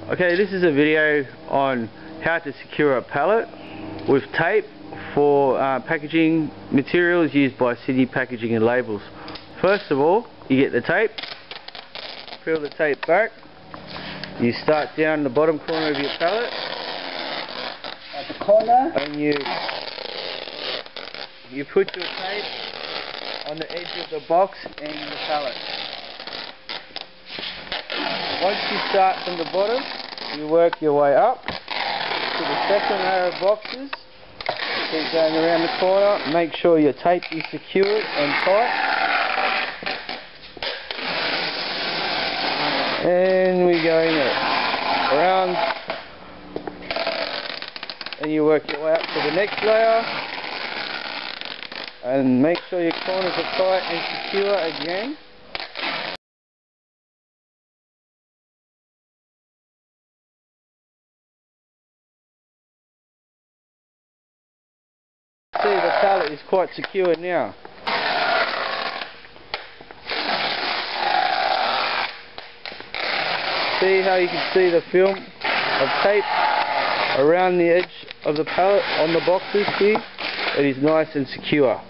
Okay, this is a video on how to secure a pallet with tape for packaging materials used by City Packaging and Labels. First of all, you get the tape, peel the tape back, you start down the bottom corner of your pallet, at the corner, and you put your tape on the edge of the box and the pallet. Once you start from the bottom, you work your way up to the second row of boxes. Keep going around the corner. Make sure your tape is secured and tight. And we go in around, and you work your way up to the next layer. And make sure your corners are tight and secure again. See, the pallet is quite secure now. See how you can see the film of tape around the edge of the pallet on the boxes here? It is nice and secure.